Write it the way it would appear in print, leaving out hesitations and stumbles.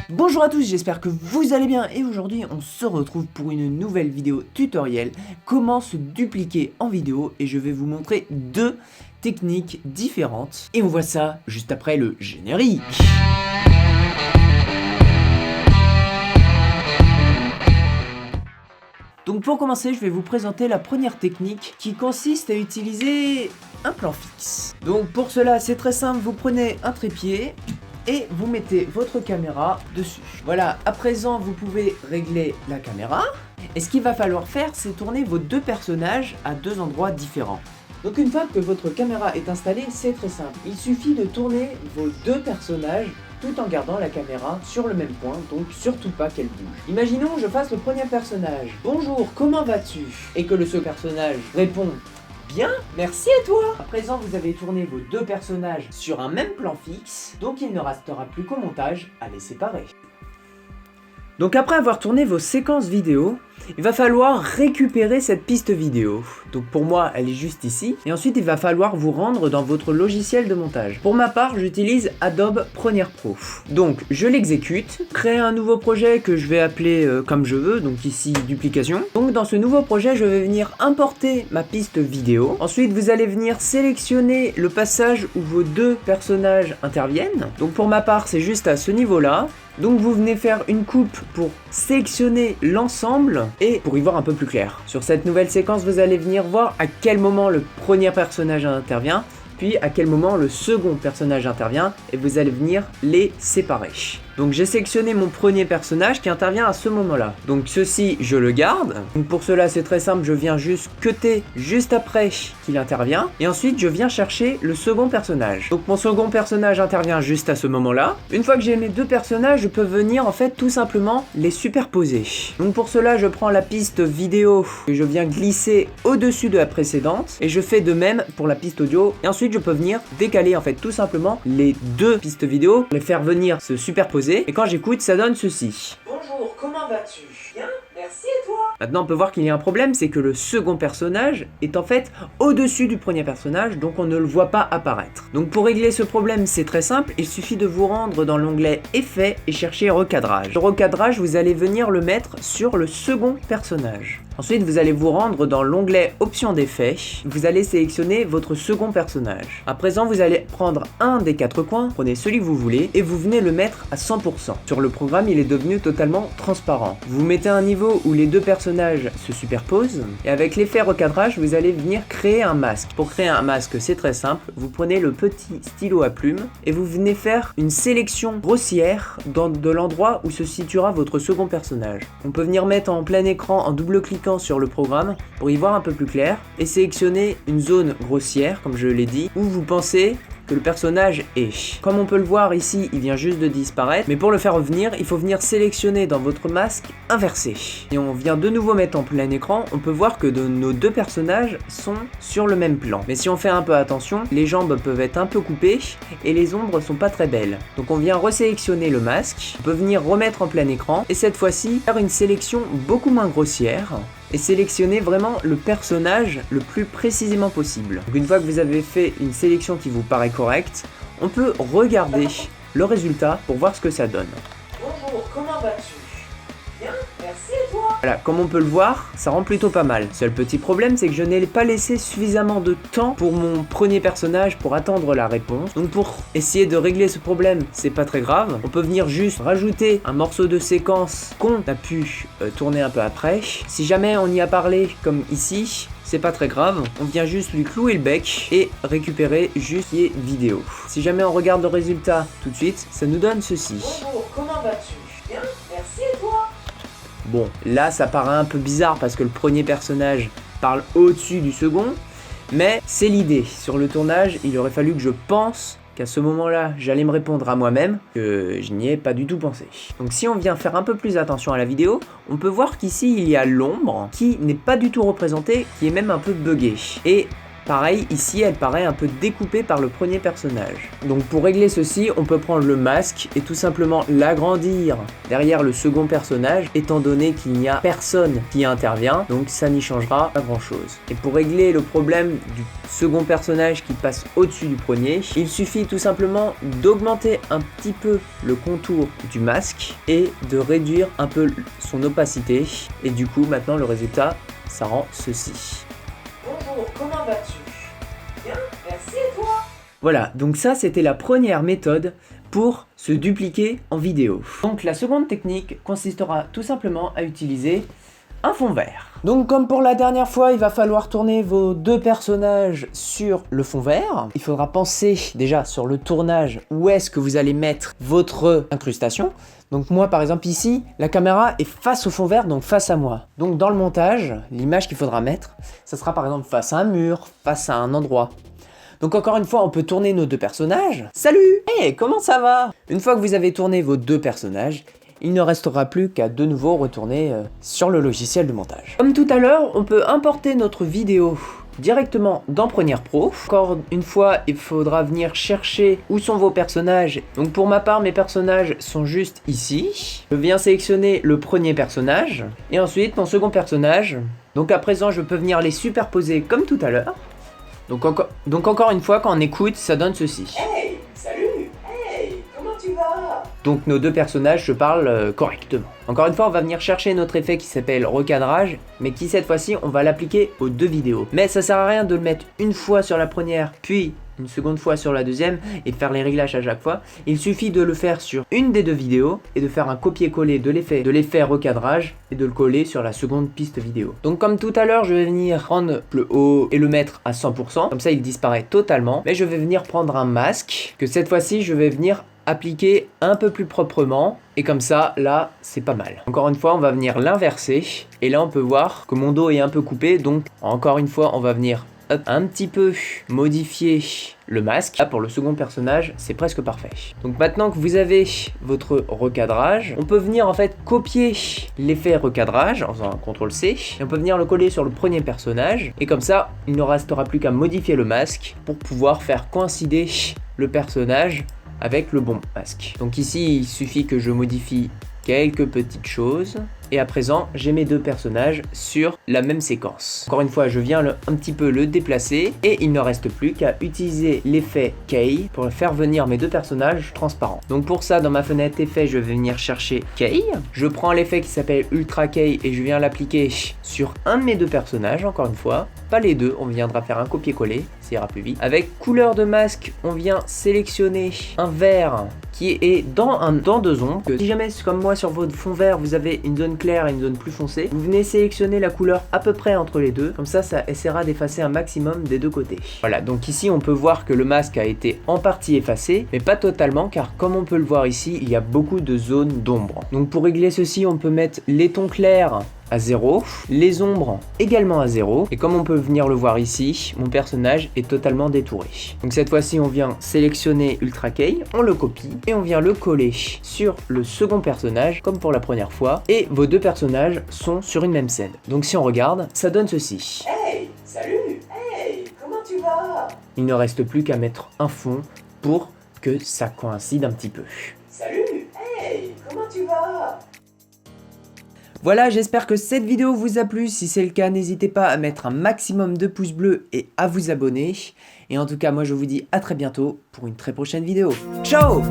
Bonjour à tous, j'espère que vous allez bien et aujourd'hui on se retrouve pour une nouvelle vidéo tutoriel comment se dupliquer en vidéo et je vais vous montrer deux techniques différentes et on voit ça juste après le générique. Donc pour commencer, je vais vous présenter la première technique qui consiste à utiliser un plan fixe. Donc pour cela, c'est très simple, vous prenez un trépied et vous mettez votre caméra dessus. Voilà, à présent vous pouvez régler la caméra. Et ce qu'il va falloir faire, c'est tourner vos deux personnages à deux endroits différents. Donc une fois que votre caméra est installée, c'est très simple. Il suffit de tourner vos deux personnages tout en gardant la caméra sur le même point, donc surtout pas qu'elle bouge. Imaginons que je fasse le premier personnage. Bonjour, comment vas-tu? Et que le second personnage répond bien, merci à toi. À présent, vous avez tourné vos deux personnages sur un même plan fixe, donc il ne restera plus qu'au montage à les séparer. Donc après avoir tourné vos séquences vidéo, il va falloir récupérer cette piste vidéo. Donc pour moi, elle est juste ici. Et ensuite, il va falloir vous rendre dans votre logiciel de montage. Pour ma part, j'utilise Adobe Premiere Pro. Donc je l'exécute, créer un nouveau projet que je vais appeler comme je veux, donc ici duplication. Donc dans ce nouveau projet, je vais venir importer ma piste vidéo. Ensuite, vous allez venir sélectionner le passage où vos deux personnages interviennent. Donc pour ma part, c'est juste à ce niveau-là. Donc vous venez faire une coupe pour sélectionner l'ensemble et pour y voir un peu plus clair. Sur cette nouvelle séquence, vous allez venir voir à quel moment le premier personnage intervient, puis à quel moment le second personnage intervient, et vous allez venir les séparer. Donc j'ai sélectionné mon premier personnage qui intervient à ce moment-là. Donc ceci, je le garde. Donc pour cela, c'est très simple, je viens juste cutter juste après qu'il intervient. Et ensuite, je viens chercher le second personnage. Donc mon second personnage intervient juste à ce moment-là. Une fois que j'ai mes deux personnages, je peux venir en fait tout simplement les superposer. Donc pour cela, je prends la piste vidéo que je viens glisser au-dessus de la précédente. Et je fais de même pour la piste audio. Et ensuite, je peux venir décaler en fait tout simplement les deux pistes vidéo, les faire venir se superposer. Et quand j'écoute, ça donne ceci. Bonjour, comment vas-tu? Bien, merci et toi? Maintenant, on peut voir qu'il y a un problème, c'est que le second personnage est en fait au-dessus du premier personnage, donc on ne le voit pas apparaître. Donc pour régler ce problème, c'est très simple, il suffit de vous rendre dans l'onglet Effets et chercher Recadrage. Le recadrage, vous allez venir le mettre sur le second personnage. Ensuite, vous allez vous rendre dans l'onglet Options d'effets. Vous allez sélectionner votre second personnage. À présent, vous allez prendre un des quatre coins, prenez celui que vous voulez, et vous venez le mettre à 100%. Sur le programme, il est devenu totalement transparent. Vous mettez un niveau où les deux personnages se superposent, et avec l'effet recadrage, vous allez venir créer un masque. Pour créer un masque, c'est très simple. Vous prenez le petit stylo à plume, et vous venez faire une sélection grossière de l'endroit où se situera votre second personnage. On peut venir mettre en plein écran en double-cliquant sur le programme pour y voir un peu plus clair et sélectionner une zone grossière, comme je l'ai dit, où vous pensez que le personnage est. Comme on peut le voir ici, il vient juste de disparaître, mais pour le faire revenir, il faut venir sélectionner dans votre masque inversé. Et on vient de nouveau mettre en plein écran, on peut voir que nos deux personnages sont sur le même plan. Mais si on fait un peu attention, les jambes peuvent être un peu coupées et les ombres sont pas très belles. Donc on vient resélectionner le masque, on peut venir remettre en plein écran et cette fois-ci faire une sélection beaucoup moins grossière et sélectionner vraiment le personnage le plus précisément possible. Donc une fois que vous avez fait une sélection qui vous paraît correcte, on peut regarder le résultat pour voir ce que ça donne. Bonjour, comment vas-tu? Bien, merci et toi? Voilà, comme on peut le voir, ça rend plutôt pas mal. Seul petit problème, c'est que je n'ai pas laissé suffisamment de temps pour mon premier personnage pour attendre la réponse. Donc pour essayer de régler ce problème, c'est pas très grave. On peut venir juste rajouter un morceau de séquence qu'on a pu tourner un peu après. Si jamais on y a parlé comme ici, c'est pas très grave, on vient juste lui clouer le bec et récupérer juste les vidéos. Si jamais on regarde le résultat tout de suite, ça nous donne ceci. Bonjour, comment vas-tu? Bien, merci et toi? Bon, là ça paraît un peu bizarre parce que le premier personnage parle au-dessus du second, mais c'est l'idée. Sur le tournage, il aurait fallu que je pense qu'à ce moment-là, j'allais me répondre à moi-même, que je n'y ai pas du tout pensé. Donc si on vient faire un peu plus attention à la vidéo, on peut voir qu'ici il y a l'ombre qui n'est pas du tout représentée, qui est même un peu buggée. Et Pareil, ici, elle paraît un peu découpée par le premier personnage. Donc pour régler ceci, on peut prendre le masque et tout simplement l'agrandir derrière le second personnage, étant donné qu'il n'y a personne qui intervient, donc ça n'y changera pas grand chose. Et pour régler le problème du second personnage qui passe au-dessus du premier, il suffit tout simplement d'augmenter un petit peu le contour du masque et de réduire un peu son opacité. Et du coup, maintenant le résultat, ça rend ceci. Bonjour, comment vas-tu? Bien, merci et toi? Voilà, donc ça c'était la première méthode pour se dupliquer en vidéo. Donc la seconde technique consistera tout simplement à utiliser un fond vert. Donc comme pour la dernière fois, il va falloir tourner vos deux personnages sur le fond vert. Il faudra penser déjà sur le tournage où est-ce que vous allez mettre votre incrustation. Donc moi par exemple ici, la caméra est face au fond vert, donc face à moi. Donc dans le montage, l'image qu'il faudra mettre, ça sera par exemple face à un mur, face à un endroit. Donc encore une fois, on peut tourner nos deux personnages. Salut! Hey, comment ça va? Une fois que vous avez tourné vos deux personnages, il ne restera plus qu'à de nouveau retourner sur le logiciel de montage. Comme tout à l'heure, on peut importer notre vidéo directement dans Premiere Pro. Encore une fois, il faudra venir chercher où sont vos personnages. Donc pour ma part, mes personnages sont juste ici. Je viens sélectionner le premier personnage et ensuite mon second personnage. Donc à présent, je peux venir les superposer comme tout à l'heure. Donc encore une fois, quand on écoute, ça donne ceci. Hey, salut! Hey, comment tu vas? Donc nos deux personnages se parlent correctement. Encore une fois, on va venir chercher notre effet qui s'appelle recadrage, mais qui cette fois-ci, on va l'appliquer aux deux vidéos. Mais ça sert à rien de le mettre une fois sur la première, puis une seconde fois sur la deuxième, et de faire les réglages à chaque fois. Il suffit de le faire sur une des deux vidéos, et de faire un copier-coller de l'effet recadrage, et de le coller sur la seconde piste vidéo. Donc comme tout à l'heure, je vais venir prendre le haut et le mettre à 100%, comme ça il disparaît totalement. Mais je vais venir prendre un masque, que cette fois-ci, je vais venir appliquer un peu plus proprement, et comme ça, là, c'est pas mal. Encore une fois, on va venir l'inverser, et là on peut voir que mon dos est un peu coupé, donc encore une fois, on va venir un petit peu modifier le masque. Là pour le second personnage, c'est presque parfait. Donc maintenant que vous avez votre recadrage, on peut venir en fait copier l'effet recadrage en faisant un CTRL-C, et on peut venir le coller sur le premier personnage, et comme ça, il ne restera plus qu'à modifier le masque pour pouvoir faire coïncider le personnage avec le bon masque. Donc ici, il suffit que je modifie quelques petites choses. Et à présent, j'ai mes deux personnages sur la même séquence. Encore une fois, je viens un petit peu le déplacer et il ne reste plus qu'à utiliser l'effet Key pour faire venir mes deux personnages transparents. Donc pour ça, dans ma fenêtre effet, je vais venir chercher Key. Je prends l'effet qui s'appelle Ultra Key et je viens l'appliquer sur un de mes deux personnages, encore une fois. Pas les deux, on viendra faire un copier-coller, ça ira plus vite. Avec couleur de masque, on vient sélectionner un vert qui est dans deux ombres. Si jamais, comme moi, sur votre fond vert, vous avez une zone claire et une zone plus foncée, vous venez sélectionner la couleur à peu près entre les deux, comme ça essaiera d'effacer un maximum des deux côtés. Voilà, donc ici on peut voir que le masque a été en partie effacé, mais pas totalement, car comme on peut le voir ici, il y a beaucoup de zones d'ombre. Donc pour régler ceci, on peut mettre les tons clairs à 0, les ombres également à 0, et comme on peut venir le voir ici, mon personnage est totalement détouré. Donc cette fois-ci, on vient sélectionner Ultra Key, on le copie, et on vient le coller sur le second personnage, comme pour la première fois, et vos deux personnages sont sur une même scène. Donc si on regarde, ça donne ceci. Hey, salut! Hey, comment tu vas? Il ne reste plus qu'à mettre un fond pour que ça coïncide un petit peu. Salut! Hey, comment tu vas? Voilà, j'espère que cette vidéo vous a plu. Si c'est le cas, n'hésitez pas à mettre un maximum de pouces bleus et à vous abonner. Et en tout cas, moi je vous dis à très bientôt pour une très prochaine vidéo. Ciao!